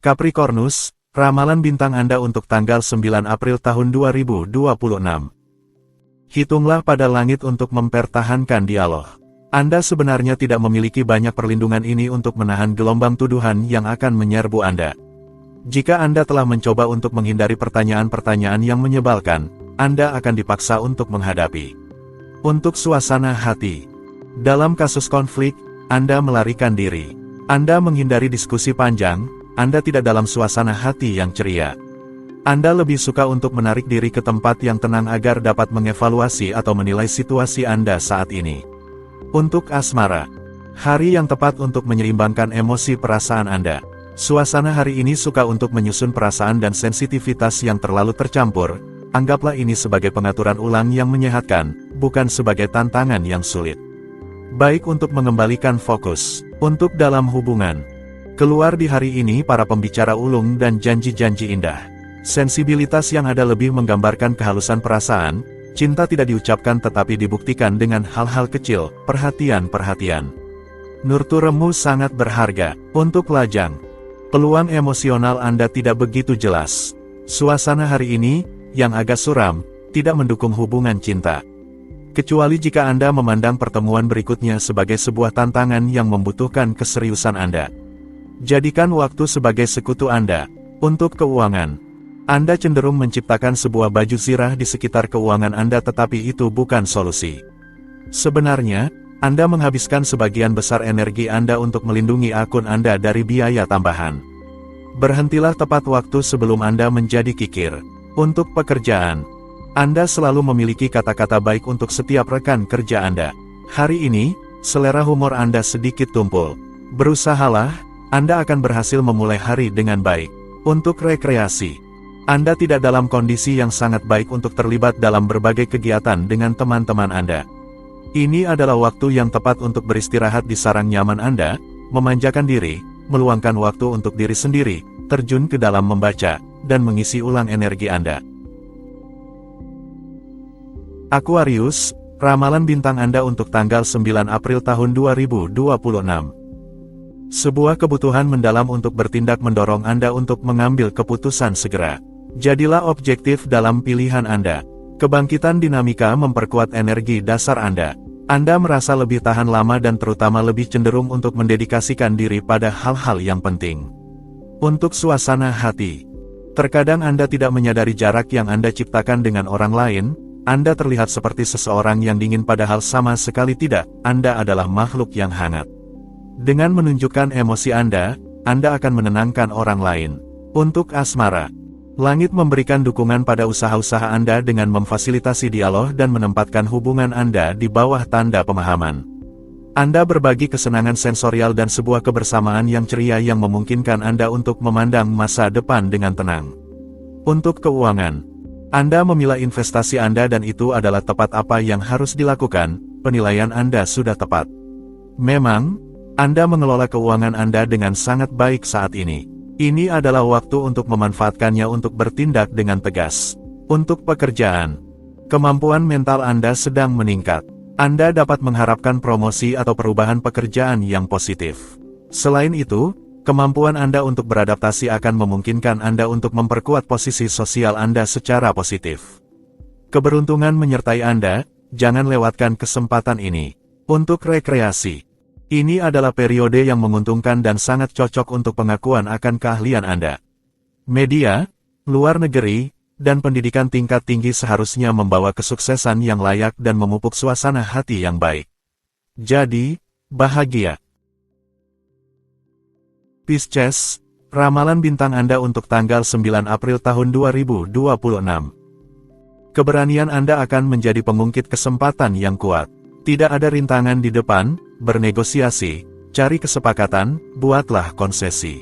Capricornus, ramalan bintang Anda untuk tanggal 9 April tahun 2026. Hitunglah pada langit untuk mempertahankan dialog. Anda sebenarnya tidak memiliki banyak perlindungan ini untuk menahan gelombang tuduhan yang akan menyerbu Anda. Jika Anda telah mencoba untuk menghindari pertanyaan-pertanyaan yang menyebalkan, Anda akan dipaksa untuk menghadapi. Untuk suasana hati. Dalam kasus konflik, Anda melarikan diri. Anda menghindari diskusi panjang, Anda tidak dalam suasana hati yang ceria. Anda lebih suka untuk menarik diri ke tempat yang tenang agar dapat mengevaluasi atau menilai situasi Anda saat ini. Untuk asmara. Hari yang tepat untuk menyeimbangkan emosi perasaan Anda. Suasana hari ini suka untuk menyusun perasaan dan sensitivitas yang terlalu tercampur. Anggaplah ini sebagai pengaturan ulang yang menyehatkan, bukan sebagai tantangan yang sulit. Baik untuk mengembalikan fokus. Untuk dalam hubungan. Keluar di hari ini para pembicara ulung dan janji-janji indah. Sensibilitas yang ada lebih menggambarkan kehalusan perasaan, cinta tidak diucapkan tetapi dibuktikan dengan hal-hal kecil, perhatian-perhatian. Nurturemu sangat berharga. Untuk lajang. Peluang emosional Anda tidak begitu jelas. Suasana hari ini, yang agak suram, tidak mendukung hubungan cinta. Kecuali jika Anda memandang pertemuan berikutnya sebagai sebuah tantangan yang membutuhkan keseriusan Anda. Jadikan waktu sebagai sekutu Anda. Untuk keuangan. Anda cenderung menciptakan sebuah baju zirah di sekitar keuangan Anda tetapi itu bukan solusi. Sebenarnya, Anda menghabiskan sebagian besar energi Anda untuk melindungi akun Anda dari biaya tambahan. Berhentilah tepat waktu sebelum Anda menjadi kikir. Untuk pekerjaan. Anda selalu memiliki kata-kata baik untuk setiap rekan kerja Anda. Hari ini, selera humor Anda sedikit tumpul. Berusahalah, Anda akan berhasil memulai hari dengan baik. Untuk rekreasi. Anda tidak dalam kondisi yang sangat baik untuk terlibat dalam berbagai kegiatan dengan teman-teman Anda. Ini adalah waktu yang tepat untuk beristirahat di sarang nyaman Anda, memanjakan diri, meluangkan waktu untuk diri sendiri, terjun ke dalam membaca, dan mengisi ulang energi Anda. Aquarius, ramalan bintang Anda untuk tanggal 9 April tahun 2026. Sebuah kebutuhan mendalam untuk bertindak mendorong Anda untuk mengambil keputusan segera. Jadilah objektif dalam pilihan Anda. Kebangkitan dinamika memperkuat energi dasar Anda. Anda merasa lebih tahan lama dan terutama lebih cenderung untuk mendedikasikan diri pada hal-hal yang penting. Untuk suasana hati. Terkadang Anda tidak menyadari jarak yang Anda ciptakan dengan orang lain. Anda terlihat seperti seseorang yang dingin padahal sama sekali tidak, Anda adalah makhluk yang hangat. Dengan menunjukkan emosi Anda akan menenangkan orang lain. Untuk asmara. Langit memberikan dukungan pada usaha-usaha Anda dengan memfasilitasi dialog dan menempatkan hubungan Anda di bawah tanda pemahaman. Anda berbagi kesenangan sensorial dan sebuah kebersamaan yang ceria yang memungkinkan Anda untuk memandang masa depan dengan tenang. Untuk keuangan. Anda memilah investasi Anda dan itu adalah tepat apa yang harus dilakukan, penilaian Anda sudah tepat. Memang, Anda mengelola keuangan Anda dengan sangat baik saat ini. Ini adalah waktu untuk memanfaatkannya untuk bertindak dengan tegas. Untuk pekerjaan. Kemampuan mental Anda sedang meningkat. Anda dapat mengharapkan promosi atau perubahan pekerjaan yang positif. Selain itu, kemampuan Anda untuk beradaptasi akan memungkinkan Anda untuk memperkuat posisi sosial Anda secara positif. Keberuntungan menyertai Anda, jangan lewatkan kesempatan ini. Untuk rekreasi. Ini adalah periode yang menguntungkan dan sangat cocok untuk pengakuan akan keahlian Anda. Media, luar negeri, dan pendidikan tingkat tinggi seharusnya membawa kesuksesan yang layak dan memupuk suasana hati yang baik. Jadi, bahagia. Pisces, ramalan bintang Anda untuk tanggal 9 April tahun 2026. Keberanian Anda akan menjadi pengungkit kesempatan yang kuat. Tidak ada rintangan di depan, bernegosiasi, cari kesepakatan, buatlah konsesi.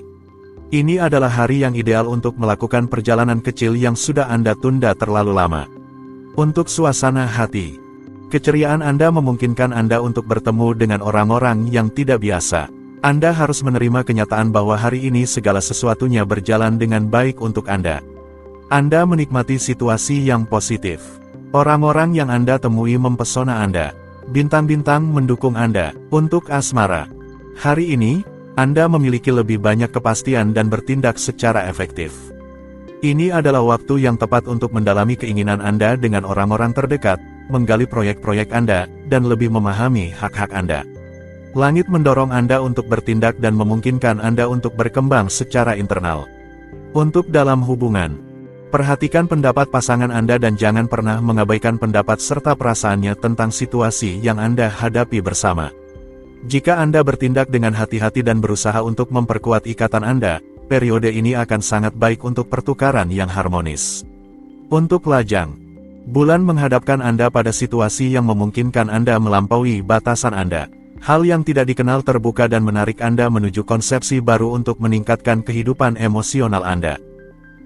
Ini adalah hari yang ideal untuk melakukan perjalanan kecil yang sudah Anda tunda terlalu lama. Untuk suasana hati. Keceriaan Anda memungkinkan Anda untuk bertemu dengan orang-orang yang tidak biasa. Anda harus menerima kenyataan bahwa hari ini segala sesuatunya berjalan dengan baik untuk Anda. Anda menikmati situasi yang positif. Orang-orang yang Anda temui mempesona Anda. Bintang-bintang mendukung Anda. Untuk asmara. Hari ini, Anda memiliki lebih banyak kepastian dan bertindak secara efektif. Ini adalah waktu yang tepat untuk mendalami keinginan Anda dengan orang-orang terdekat, menggali proyek-proyek Anda, dan lebih memahami hak-hak Anda. Langit mendorong Anda untuk bertindak dan memungkinkan Anda untuk berkembang secara internal. Untuk dalam hubungan, perhatikan pendapat pasangan Anda dan jangan pernah mengabaikan pendapat serta perasaannya tentang situasi yang Anda hadapi bersama. Jika Anda bertindak dengan hati-hati dan berusaha untuk memperkuat ikatan Anda, periode ini akan sangat baik untuk pertukaran yang harmonis. Untuk lajang, bulan menghadapkan Anda pada situasi yang memungkinkan Anda melampaui batasan Anda. Hal yang tidak dikenal terbuka dan menarik Anda menuju konsepsi baru untuk meningkatkan kehidupan emosional Anda.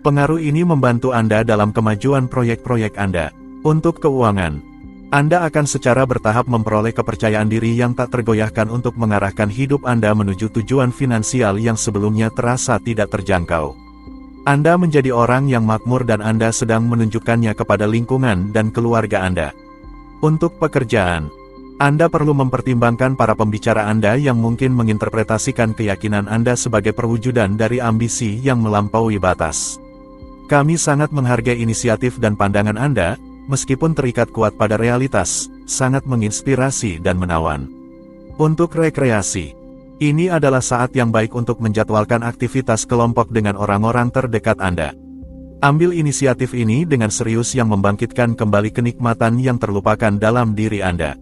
Pengaruh ini membantu Anda dalam kemajuan proyek-proyek Anda. Untuk keuangan, Anda akan secara bertahap memperoleh kepercayaan diri yang tak tergoyahkan untuk mengarahkan hidup Anda menuju tujuan finansial yang sebelumnya terasa tidak terjangkau. Anda menjadi orang yang makmur dan Anda sedang menunjukkannya kepada lingkungan dan keluarga Anda. Untuk pekerjaan, Anda perlu mempertimbangkan para pembicara Anda yang mungkin menginterpretasikan keyakinan Anda sebagai perwujudan dari ambisi yang melampaui batas. Kami sangat menghargai inisiatif dan pandangan Anda, meskipun terikat kuat pada realitas, sangat menginspirasi dan menawan. Untuk rekreasi, ini adalah saat yang baik untuk menjadwalkan aktivitas kelompok dengan orang-orang terdekat Anda. Ambil inisiatif ini dengan serius yang membangkitkan kembali kenikmatan yang terlupakan dalam diri Anda.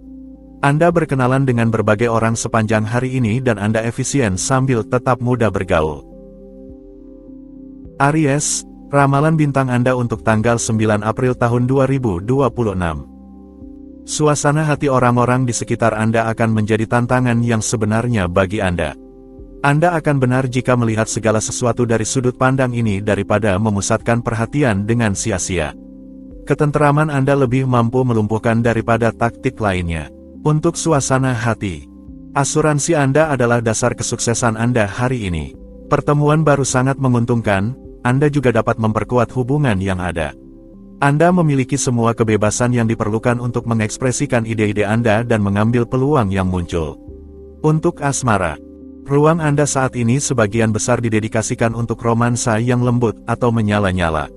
Anda berkenalan dengan berbagai orang sepanjang hari ini dan Anda efisien sambil tetap mudah bergaul. Aries, ramalan bintang Anda untuk tanggal 9 April tahun 2026. Suasana hati orang-orang di sekitar Anda akan menjadi tantangan yang sebenarnya bagi Anda. Anda akan benar jika melihat segala sesuatu dari sudut pandang ini daripada memusatkan perhatian dengan sia-sia. Ketenteraman Anda lebih mampu melumpuhkan daripada taktik lainnya. Untuk suasana hati, asuransi Anda adalah dasar kesuksesan Anda hari ini. Pertemuan baru sangat menguntungkan, Anda juga dapat memperkuat hubungan yang ada. Anda memiliki semua kebebasan yang diperlukan untuk mengekspresikan ide-ide Anda dan mengambil peluang yang muncul. Untuk asmara, ruang Anda saat ini sebagian besar didedikasikan untuk romansa yang lembut atau menyala-nyala.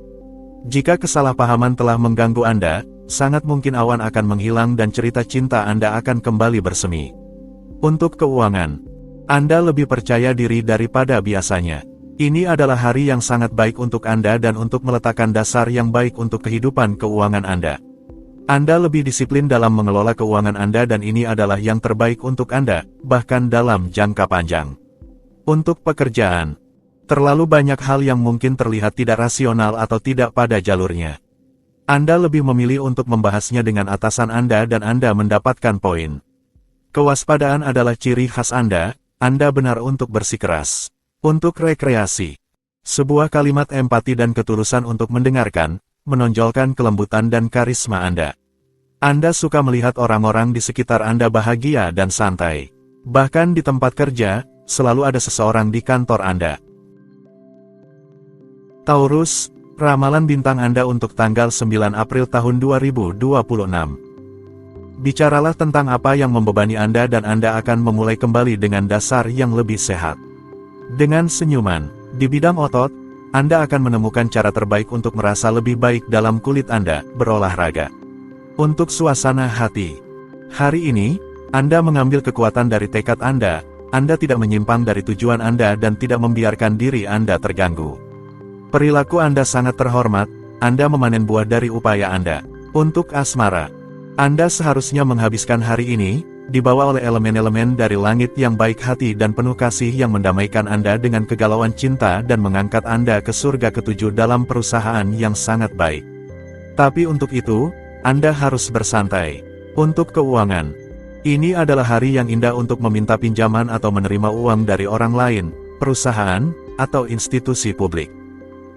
Jika kesalahpahaman telah mengganggu Anda, sangat mungkin awan akan menghilang dan cerita cinta Anda akan kembali bersemi. Untuk keuangan, Anda lebih percaya diri daripada biasanya. Ini adalah hari yang sangat baik untuk Anda dan untuk meletakkan dasar yang baik untuk kehidupan keuangan Anda. Anda lebih disiplin dalam mengelola keuangan Anda dan ini adalah yang terbaik untuk Anda, bahkan dalam jangka panjang. Untuk pekerjaan, terlalu banyak hal yang mungkin terlihat tidak rasional atau tidak pada jalurnya. Anda lebih memilih untuk membahasnya dengan atasan Anda dan Anda mendapatkan poin. Kewaspadaan adalah ciri khas Anda benar untuk bersikeras. Untuk rekreasi, sebuah kalimat empati dan ketulusan untuk mendengarkan, menonjolkan kelembutan dan karisma Anda. Anda suka melihat orang-orang di sekitar Anda bahagia dan santai. Bahkan di tempat kerja, selalu ada seseorang di kantor Anda. Taurus, ramalan bintang Anda untuk tanggal 9 April tahun 2026. Bicaralah tentang apa yang membebani Anda dan Anda akan memulai kembali dengan dasar yang lebih sehat. Dengan senyuman, di bidang otot, Anda akan menemukan cara terbaik untuk merasa lebih baik dalam kulit Anda, berolahraga. Untuk suasana hati, hari ini, Anda mengambil kekuatan dari tekad Anda tidak menyimpang dari tujuan Anda dan tidak membiarkan diri Anda terganggu. Perilaku Anda sangat terhormat, Anda memanen buah dari upaya Anda. Untuk asmara, Anda seharusnya menghabiskan hari ini, dibawa oleh elemen-elemen dari langit yang baik hati dan penuh kasih yang mendamaikan Anda dengan kegalauan cinta dan mengangkat Anda ke surga ketujuh dalam perusahaan yang sangat baik. Tapi untuk itu, Anda harus bersantai. Untuk keuangan, ini adalah hari yang indah untuk meminta pinjaman atau menerima uang dari orang lain, perusahaan, atau institusi publik.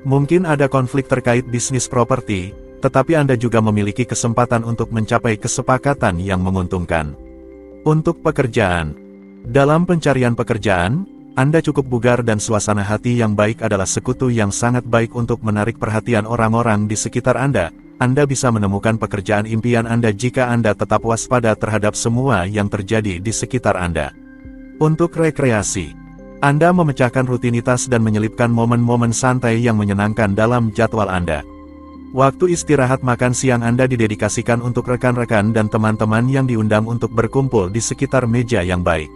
Mungkin ada konflik terkait bisnis properti, tetapi Anda juga memiliki kesempatan untuk mencapai kesepakatan yang menguntungkan. Untuk pekerjaan, dalam pencarian pekerjaan, Anda cukup bugar dan suasana hati yang baik adalah sekutu yang sangat baik untuk menarik perhatian orang-orang di sekitar Anda. Anda bisa menemukan pekerjaan impian Anda jika Anda tetap waspada terhadap semua yang terjadi di sekitar Anda. Untuk rekreasi, Anda memecahkan rutinitas dan menyelipkan momen-momen santai yang menyenangkan dalam jadwal Anda. Waktu istirahat makan siang Anda didedikasikan untuk rekan-rekan dan teman-teman yang diundang untuk berkumpul di sekitar meja yang baik.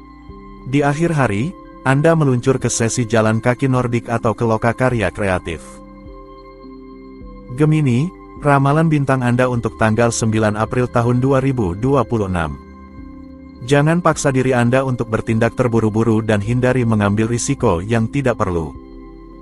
Di akhir hari, Anda meluncur ke sesi jalan kaki Nordik atau ke lokakarya kreatif. Gemini, ramalan bintang Anda untuk tanggal 9 April tahun 2026. Jangan paksa diri Anda untuk bertindak terburu-buru dan hindari mengambil risiko yang tidak perlu.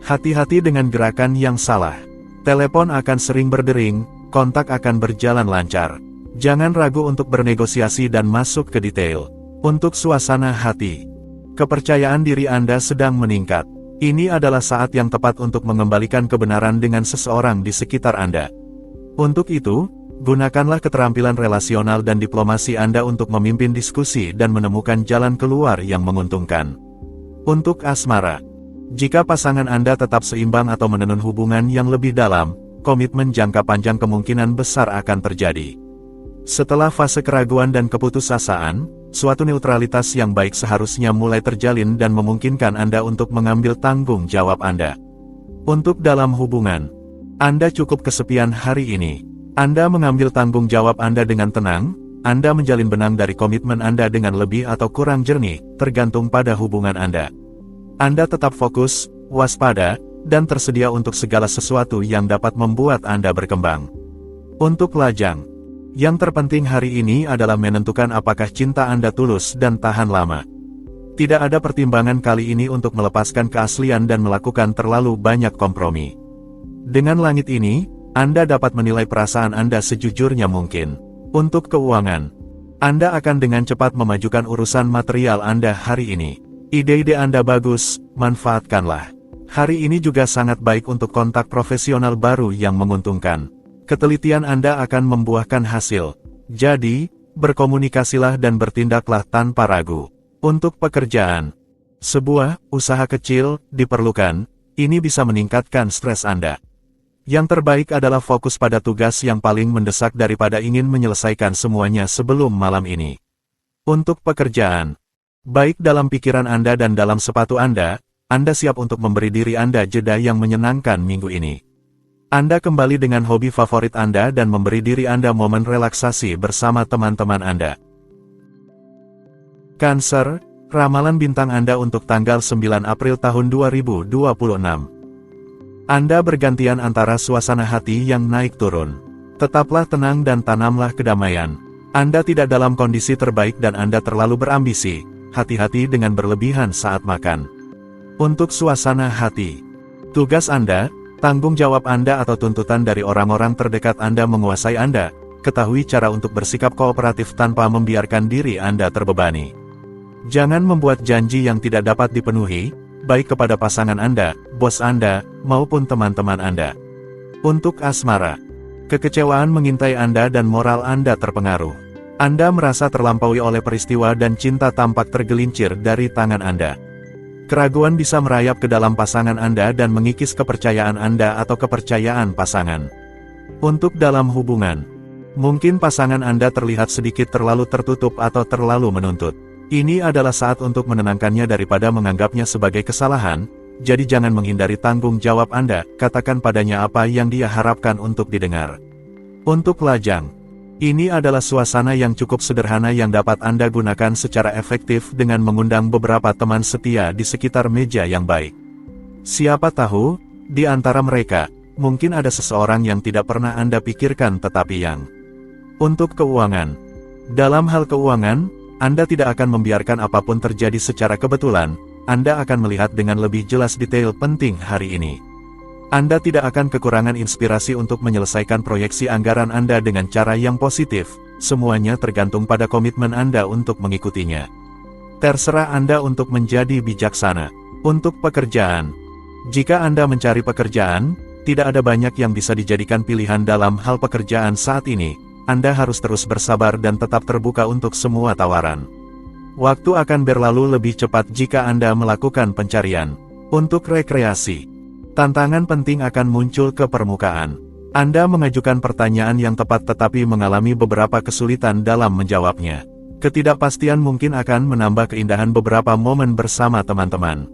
Hati-hati dengan gerakan yang salah. Telepon akan sering berdering, kontak akan berjalan lancar. Jangan ragu untuk bernegosiasi dan masuk ke detail. Untuk suasana hati, kepercayaan diri Anda sedang meningkat. Ini adalah saat yang tepat untuk mengembalikan kebenaran dengan seseorang di sekitar Anda. Untuk itu, gunakanlah keterampilan relasional dan diplomasi Anda untuk memimpin diskusi dan menemukan jalan keluar yang menguntungkan. Untuk asmara, jika pasangan Anda tetap seimbang atau menenun hubungan yang lebih dalam, komitmen jangka panjang kemungkinan besar akan terjadi. Setelah fase keraguan dan keputusasaan, suatu neutralitas yang baik seharusnya mulai terjalin dan memungkinkan Anda untuk mengambil tanggung jawab Anda. Untuk dalam hubungan, Anda cukup kesepian hari ini. Anda mengambil tanggung jawab Anda dengan tenang, Anda menjalin benang dari komitmen Anda dengan lebih atau kurang jernih, tergantung pada hubungan Anda. Anda tetap fokus, waspada, dan tersedia untuk segala sesuatu yang dapat membuat Anda berkembang. Untuk lajang, yang terpenting hari ini adalah menentukan apakah cinta Anda tulus dan tahan lama. Tidak ada pertimbangan kali ini untuk melepaskan keaslian dan melakukan terlalu banyak kompromi. Dengan langit ini, Anda dapat menilai perasaan Anda sejujurnya mungkin. Untuk keuangan, Anda akan dengan cepat memajukan urusan material Anda hari ini. Ide-ide Anda bagus, manfaatkanlah. Hari ini juga sangat baik untuk kontak profesional baru yang menguntungkan. Ketelitian Anda akan membuahkan hasil. Jadi, berkomunikasilah dan bertindaklah tanpa ragu. Untuk pekerjaan, sebuah usaha kecil diperlukan, ini bisa meningkatkan stres Anda. Yang terbaik adalah fokus pada tugas yang paling mendesak daripada ingin menyelesaikan semuanya sebelum malam ini. Untuk pekerjaan, baik dalam pikiran Anda dan dalam sepatu Anda siap untuk memberi diri Anda jeda yang menyenangkan minggu ini. Anda kembali dengan hobi favorit Anda dan memberi diri Anda momen relaksasi bersama teman-teman Anda. Cancer, ramalan bintang Anda untuk tanggal 9 April tahun 2026. Anda bergantian antara suasana hati yang naik turun. Tetaplah tenang dan tanamlah kedamaian. Anda tidak dalam kondisi terbaik dan Anda terlalu berambisi. Hati-hati dengan berlebihan saat makan. Untuk suasana hati, tugas Anda, tanggung jawab Anda atau tuntutan dari orang-orang terdekat Anda menguasai Anda. Ketahui cara untuk bersikap kooperatif tanpa membiarkan diri Anda terbebani. Jangan membuat janji yang tidak dapat dipenuhi, baik kepada pasangan Anda, bos Anda, maupun teman-teman Anda. Untuk asmara, kekecewaan mengintai Anda dan moral Anda terpengaruh. Anda merasa terlampaui oleh peristiwa dan cinta tampak tergelincir dari tangan Anda. Keraguan bisa merayap ke dalam pasangan Anda dan mengikis kepercayaan Anda atau kepercayaan pasangan. Untuk dalam hubungan, mungkin pasangan Anda terlihat sedikit terlalu tertutup atau terlalu menuntut. Ini adalah saat untuk menenangkannya daripada menganggapnya sebagai kesalahan, jadi jangan menghindari tanggung jawab Anda, katakan padanya apa yang dia harapkan untuk didengar. Untuk lajang, ini adalah suasana yang cukup sederhana yang dapat Anda gunakan secara efektif dengan mengundang beberapa teman setia di sekitar meja yang baik. Siapa tahu, di antara mereka, mungkin ada seseorang yang tidak pernah Anda pikirkan tetapi yang. Untuk keuangan, dalam hal keuangan, Anda tidak akan membiarkan apapun terjadi secara kebetulan, Anda akan melihat dengan lebih jelas detail penting hari ini. Anda tidak akan kekurangan inspirasi untuk menyelesaikan proyeksi anggaran Anda dengan cara yang positif, semuanya tergantung pada komitmen Anda untuk mengikutinya. Terserah Anda untuk menjadi bijaksana. Untuk pekerjaan, jika Anda mencari pekerjaan, tidak ada banyak yang bisa dijadikan pilihan dalam hal pekerjaan saat ini. Anda harus terus bersabar dan tetap terbuka untuk semua tawaran. Waktu akan berlalu lebih cepat jika Anda melakukan pencarian. Untuk rekreasi, tantangan penting akan muncul ke permukaan. Anda mengajukan pertanyaan yang tepat tetapi mengalami beberapa kesulitan dalam menjawabnya. Ketidakpastian mungkin akan menambah keindahan beberapa momen bersama teman-teman.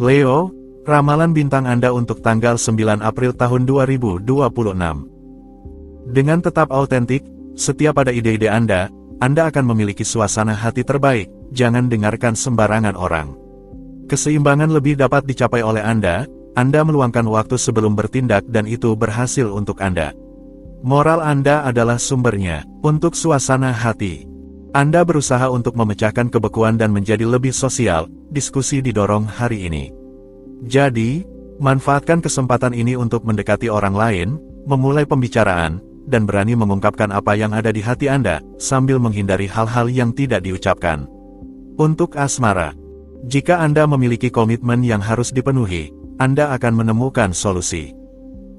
Leo, ramalan bintang Anda untuk tanggal 9 April tahun 2026. Dengan tetap autentik, setia pada ide-ide Anda akan memiliki suasana hati terbaik. Jangan dengarkan sembarangan orang. Keseimbangan lebih dapat dicapai oleh Anda meluangkan waktu sebelum bertindak dan itu berhasil untuk Anda. Moral Anda adalah sumbernya. Untuk suasana hati, Anda berusaha untuk memecahkan kebekuan dan menjadi lebih sosial. Diskusi didorong hari ini. Jadi, manfaatkan kesempatan ini untuk mendekati orang lain, memulai pembicaraan, dan berani mengungkapkan apa yang ada di hati Anda, sambil menghindari hal-hal yang tidak diucapkan. Untuk asmara, jika Anda memiliki komitmen yang harus dipenuhi, Anda akan menemukan solusi.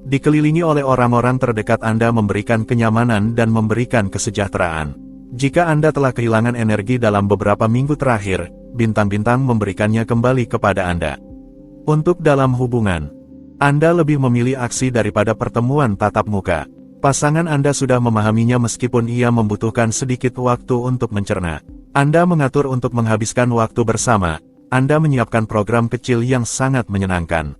Dikelilingi oleh orang-orang terdekat Anda memberikan kenyamanan dan memberikan kesejahteraan. Jika Anda telah kehilangan energi dalam beberapa minggu terakhir, bintang-bintang memberikannya kembali kepada Anda. Untuk dalam hubungan, Anda lebih memilih aksi daripada pertemuan tatap muka. Pasangan Anda sudah memahaminya meskipun ia membutuhkan sedikit waktu untuk mencerna. Anda mengatur untuk menghabiskan waktu bersama. Anda menyiapkan program kecil yang sangat menyenangkan.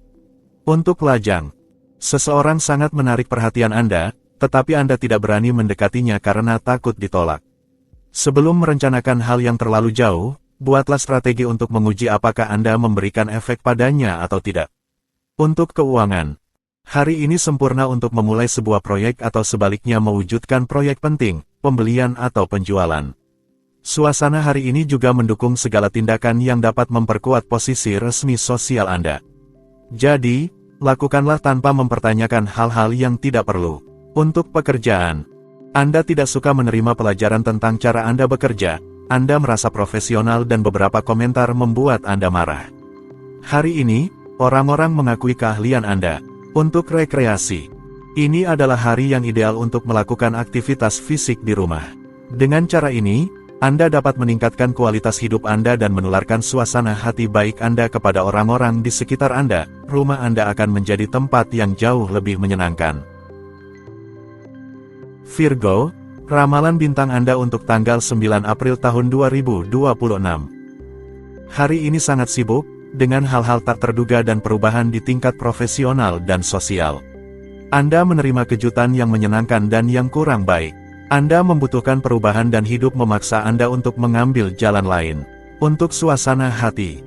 Untuk lajang, seseorang sangat menarik perhatian Anda, tetapi Anda tidak berani mendekatinya karena takut ditolak. Sebelum merencanakan hal yang terlalu jauh, buatlah strategi untuk menguji apakah Anda memberikan efek padanya atau tidak. Untuk keuangan, hari ini sempurna untuk memulai sebuah proyek atau sebaliknya mewujudkan proyek penting, pembelian atau penjualan. Suasana hari ini juga mendukung segala tindakan yang dapat memperkuat posisi resmi sosial Anda. Jadi, lakukanlah tanpa mempertanyakan hal-hal yang tidak perlu. Untuk pekerjaan, Anda tidak suka menerima pelajaran tentang cara Anda bekerja, Anda merasa profesional dan beberapa komentar membuat Anda marah. Hari ini, orang-orang mengakui keahlian Anda. Untuk rekreasi, ini adalah hari yang ideal untuk melakukan aktivitas fisik di rumah. Dengan cara ini, Anda dapat meningkatkan kualitas hidup Anda dan menularkan suasana hati baik Anda kepada orang-orang di sekitar Anda. Rumah Anda akan menjadi tempat yang jauh lebih menyenangkan. Virgo, ramalan bintang Anda untuk tanggal 9 April tahun 2026. Hari ini sangat sibuk, dengan hal-hal tak terduga dan perubahan di tingkat profesional dan sosial. Anda menerima kejutan yang menyenangkan dan yang kurang baik. Anda membutuhkan perubahan dan hidup memaksa Anda untuk mengambil jalan lain. Untuk suasana hati,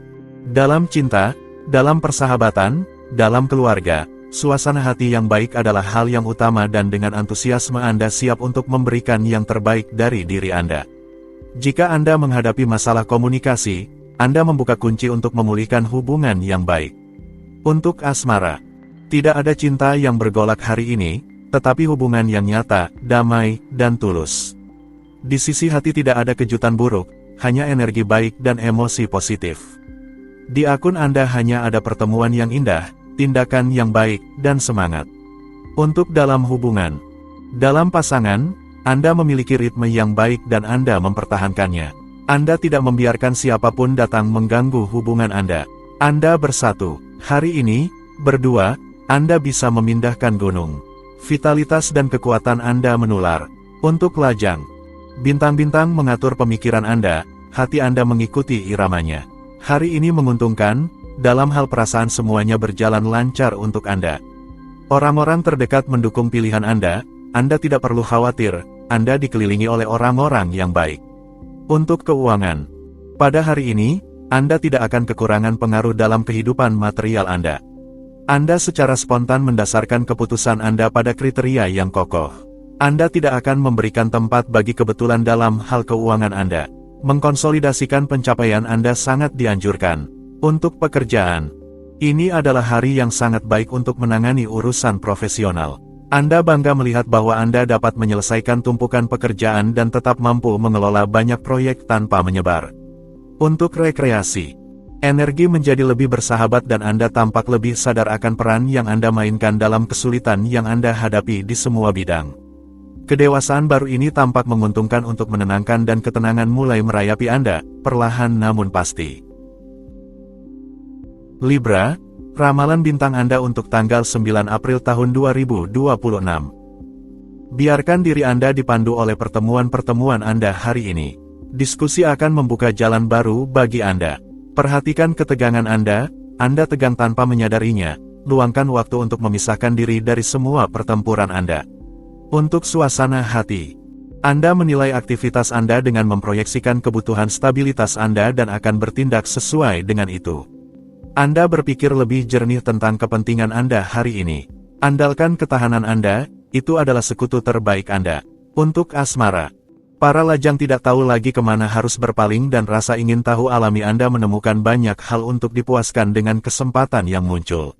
dalam cinta, dalam persahabatan, dalam keluarga, suasana hati yang baik adalah hal yang utama dan dengan antusiasme Anda siap untuk memberikan yang terbaik dari diri Anda. Jika Anda menghadapi masalah komunikasi, Anda membuka kunci untuk memulihkan hubungan yang baik. Untuk asmara, tidak ada cinta yang bergolak hari ini, tetapi hubungan yang nyata, damai, dan tulus. Di sisi hati tidak ada kejutan buruk, hanya energi baik dan emosi positif. Di akun Anda hanya ada pertemuan yang indah, tindakan yang baik, dan semangat. Untuk dalam hubungan, dalam pasangan, Anda memiliki ritme yang baik dan Anda mempertahankannya. Anda tidak membiarkan siapapun datang mengganggu hubungan Anda. Anda bersatu. Hari ini, berdua, Anda bisa memindahkan gunung. Vitalitas dan kekuatan Anda menular. Untuk lajang, bintang-bintang mengatur pemikiran Anda, hati Anda mengikuti iramanya. Hari ini menguntungkan, dalam hal perasaan semuanya berjalan lancar untuk Anda. Orang-orang terdekat mendukung pilihan Anda tidak perlu khawatir, Anda dikelilingi oleh orang-orang yang baik. Untuk keuangan, pada hari ini, Anda tidak akan kekurangan pengaruh dalam kehidupan material Anda. Anda secara spontan mendasarkan keputusan Anda pada kriteria yang kokoh. Anda tidak akan memberikan tempat bagi kebetulan dalam hal keuangan Anda. Mengkonsolidasikan pencapaian Anda sangat dianjurkan. Untuk pekerjaan, ini adalah hari yang sangat baik untuk menangani urusan profesional. Anda bangga melihat bahwa Anda dapat menyelesaikan tumpukan pekerjaan dan tetap mampu mengelola banyak proyek tanpa menyebar. Untuk rekreasi, energi menjadi lebih bersahabat dan Anda tampak lebih sadar akan peran yang Anda mainkan dalam kesulitan yang Anda hadapi di semua bidang. Kedewasaan baru ini tampak menguntungkan untuk menenangkan dan ketenangan mulai merayapi Anda, perlahan namun pasti. Libra, ramalan bintang Anda untuk tanggal 9 April tahun 2026. Biarkan diri Anda dipandu oleh pertemuan-pertemuan Anda hari ini. Diskusi akan membuka jalan baru bagi Anda. Perhatikan ketegangan Anda, Anda tegang tanpa menyadarinya. Luangkan waktu untuk memisahkan diri dari semua pertempuran Anda. Untuk suasana hati, Anda menilai aktivitas Anda dengan memproyeksikan kebutuhan stabilitas Anda dan akan bertindak sesuai dengan itu. Anda berpikir lebih jernih tentang kepentingan Anda hari ini. Andalkan ketahanan Anda, itu adalah sekutu terbaik Anda. Untuk asmara, para lajang tidak tahu lagi kemana harus berpaling dan rasa ingin tahu alami Anda menemukan banyak hal untuk dipuaskan dengan kesempatan yang muncul.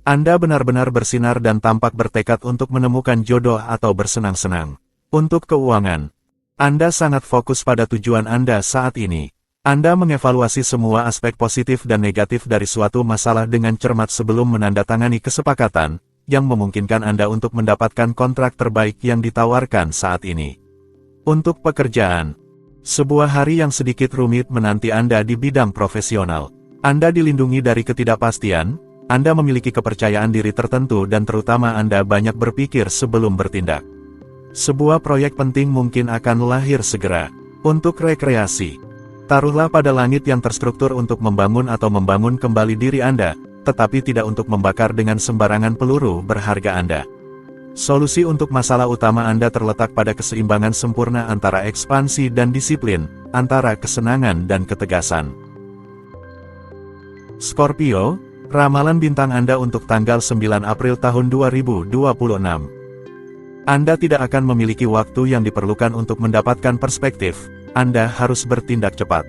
Anda benar-benar bersinar dan tampak bertekad untuk menemukan jodoh atau bersenang-senang. Untuk keuangan, Anda sangat fokus pada tujuan Anda saat ini. Anda mengevaluasi semua aspek positif dan negatif dari suatu masalah dengan cermat sebelum menandatangani kesepakatan, yang memungkinkan Anda untuk mendapatkan kontrak terbaik yang ditawarkan saat ini. Untuk pekerjaan, sebuah hari yang sedikit rumit menanti Anda di bidang profesional. Anda dilindungi dari ketidakpastian, Anda memiliki kepercayaan diri tertentu dan terutama Anda banyak berpikir sebelum bertindak. Sebuah proyek penting mungkin akan lahir segera. Untuk rekreasi, taruhlah pada langit yang terstruktur untuk membangun atau membangun kembali diri Anda, tetapi tidak untuk membakar dengan sembarangan peluru berharga Anda. Solusi untuk masalah utama Anda terletak pada keseimbangan sempurna antara ekspansi dan disiplin, antara kesenangan dan ketegasan. Scorpio, ramalan bintang Anda untuk tanggal 9 April tahun 2026. Anda tidak akan memiliki waktu yang diperlukan untuk mendapatkan perspektif, Anda harus bertindak cepat.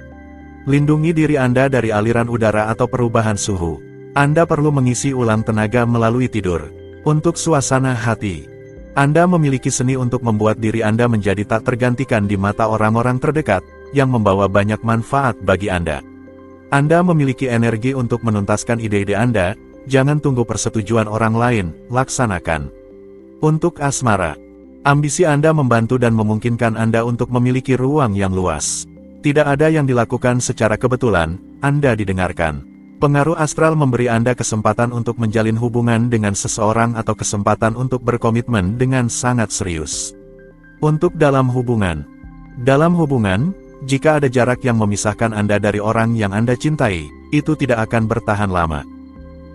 Lindungi diri Anda dari aliran udara atau perubahan suhu. Anda perlu mengisi ulang tenaga melalui tidur. Untuk suasana hati, Anda memiliki seni untuk membuat diri Anda menjadi tak tergantikan di mata orang-orang terdekat, yang membawa banyak manfaat bagi Anda. Anda memiliki energi untuk menuntaskan ide-ide Anda, jangan tunggu persetujuan orang lain, laksanakan. Untuk asmara, ambisi Anda membantu dan memungkinkan Anda untuk memiliki ruang yang luas. Tidak ada yang dilakukan secara kebetulan, Anda didengarkan. Pengaruh astral memberi Anda kesempatan untuk menjalin hubungan dengan seseorang atau kesempatan untuk berkomitmen dengan sangat serius. Untuk dalam hubungan, jika ada jarak yang memisahkan Anda dari orang yang Anda cintai, itu tidak akan bertahan lama.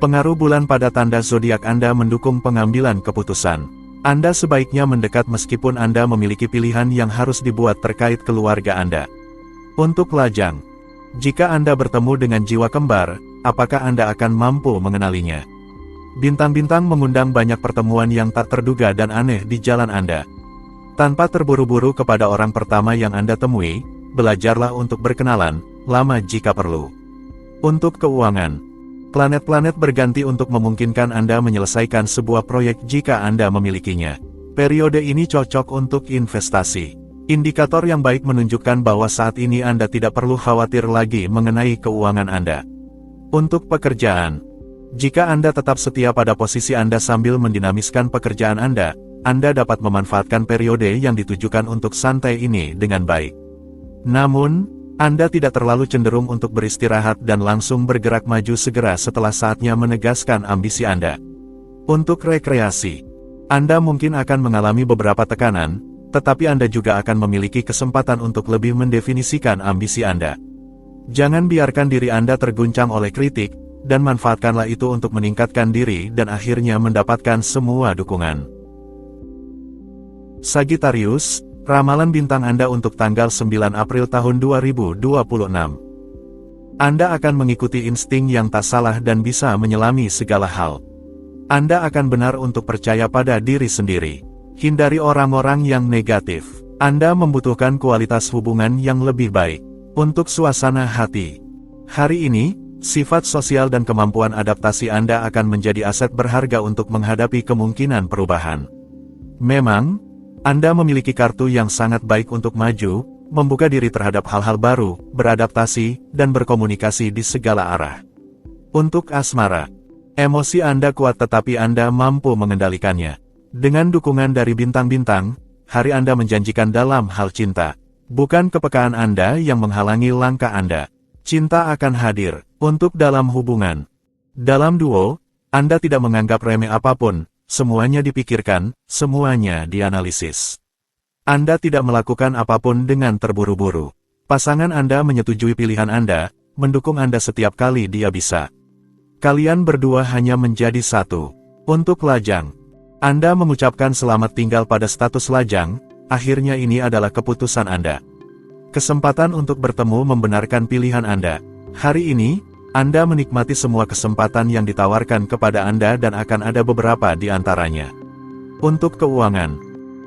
Pengaruh bulan pada tanda zodiak Anda mendukung pengambilan keputusan. Anda sebaiknya mendekat meskipun Anda memiliki pilihan yang harus dibuat terkait keluarga Anda. Untuk lajang, jika Anda bertemu dengan jiwa kembar, apakah Anda akan mampu mengenalinya? Bintang-bintang mengundang banyak pertemuan yang tak terduga dan aneh di jalan Anda. Tanpa terburu-buru kepada orang pertama yang Anda temui, belajarlah untuk berkenalan, lama jika perlu. Untuk keuangan, planet-planet berganti untuk memungkinkan Anda menyelesaikan sebuah proyek jika Anda memilikinya. Periode ini cocok untuk investasi. Indikator yang baik menunjukkan bahwa saat ini Anda tidak perlu khawatir lagi mengenai keuangan Anda. Untuk pekerjaan, jika Anda tetap setia pada posisi Anda sambil mendinamiskan pekerjaan Anda dapat memanfaatkan periode yang ditujukan untuk santai ini dengan baik. Namun, Anda tidak terlalu cenderung untuk beristirahat dan langsung bergerak maju segera setelah saatnya menegaskan ambisi Anda. Untuk rekreasi, Anda mungkin akan mengalami beberapa tekanan, tetapi Anda juga akan memiliki kesempatan untuk lebih mendefinisikan ambisi Anda. Jangan biarkan diri Anda terguncang oleh kritik, dan manfaatkanlah itu untuk meningkatkan diri dan akhirnya mendapatkan semua dukungan. Sagittarius, ramalan bintang Anda untuk tanggal 9 April tahun 2026. Anda akan mengikuti insting yang tak salah dan bisa menyelami segala hal. Anda akan benar untuk percaya pada diri sendiri. Hindari orang-orang yang negatif. Anda membutuhkan kualitas hubungan yang lebih baik. Untuk suasana hati, hari ini, sifat sosial dan kemampuan adaptasi Anda akan menjadi aset berharga untuk menghadapi kemungkinan perubahan. Memang, Anda memiliki kartu yang sangat baik untuk maju, membuka diri terhadap hal-hal baru, beradaptasi, dan berkomunikasi di segala arah. Untuk asmara, emosi Anda kuat tetapi Anda mampu mengendalikannya. Dengan dukungan dari bintang-bintang, hari Anda menjanjikan dalam hal cinta. Bukan kepekaan Anda yang menghalangi langkah Anda. Cinta akan hadir. Untuk dalam hubungan, dalam duo, Anda tidak menganggap remeh apapun, semuanya dipikirkan, semuanya dianalisis. Anda tidak melakukan apapun dengan terburu-buru. Pasangan Anda menyetujui pilihan Anda, mendukung Anda setiap kali dia bisa. Kalian berdua hanya menjadi satu. Untuk lajang, Anda mengucapkan selamat tinggal pada status lajang, akhirnya ini adalah keputusan Anda. Kesempatan untuk bertemu membenarkan pilihan Anda. Hari ini, Anda menikmati semua kesempatan yang ditawarkan kepada Anda dan akan ada beberapa di antaranya. Untuk keuangan,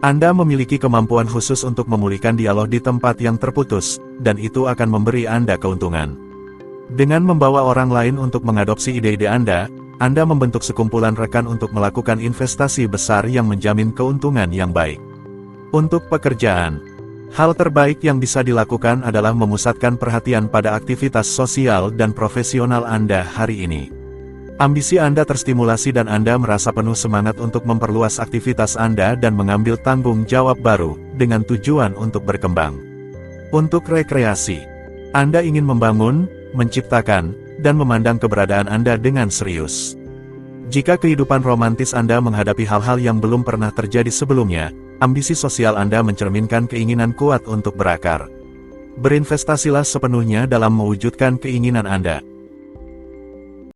Anda memiliki kemampuan khusus untuk memulihkan dialog di tempat yang terputus, dan itu akan memberi Anda keuntungan. Dengan membawa orang lain untuk mengadopsi ide-ide Anda membentuk sekumpulan rekan untuk melakukan investasi besar yang menjamin keuntungan yang baik. Untuk pekerjaan, hal terbaik yang bisa dilakukan adalah memusatkan perhatian pada aktivitas sosial dan profesional Anda hari ini. Ambisi Anda terstimulasi dan Anda merasa penuh semangat untuk memperluas aktivitas Anda dan mengambil tanggung jawab baru, dengan tujuan untuk berkembang. Untuk rekreasi, Anda ingin membangun, menciptakan, dan memandang keberadaan Anda dengan serius. Jika kehidupan romantis Anda menghadapi hal-hal yang belum pernah terjadi sebelumnya, ambisi sosial Anda mencerminkan keinginan kuat untuk berakar. Berinvestasilah sepenuhnya dalam mewujudkan keinginan Anda.